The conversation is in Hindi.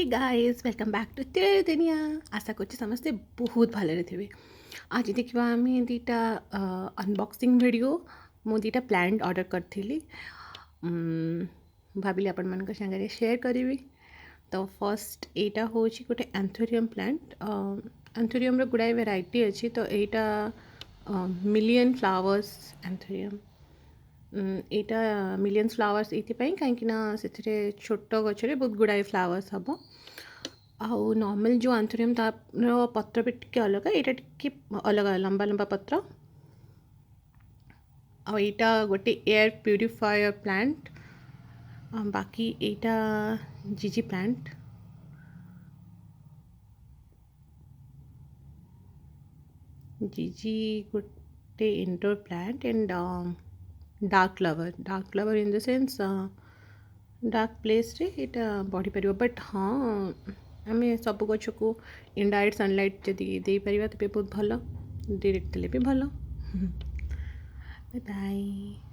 Hey guys welcome back to तेरे दुनिया। आशा कर समस्ते बहुत भले थे। आज देखा आम दीटा अनबॉक्सिंग वीडियो मु दीटा प्लांट ऑर्डर करी भाविली आपण मान सागर शेयर करी। तो फर्स्ट एटा हूँ गोटे एंथोरियम प्लांट। एंथोरियम गुड़ाए वेराइटी अच्छी। तो मिलियन फ्लावर्स एंथोरियम यहाँ मिलियंस फ्लावर्स ये कहीं से छोट गचरे बहुत गुड़ाए फ्लावर्स हम। आउ नॉर्मल जो एंथोरियम तार पत्र भी टी अलग, यहाँ टी अलग लंबा लंबा पत्र। आईटा गोटे एयर प्यूरिफायर प्लांट। बाकी यहाँ जीजी प्लांट। जीजी गोटे indoor plant and dark flower in the sense dark place रे इटा बढ़ी पार। बट हाँ आम सब गछ को इनडायरेक्ट सनलाइट जदि दे पार तेज बहुत भल, डायरेक्ट देले भी भल। Bye bye.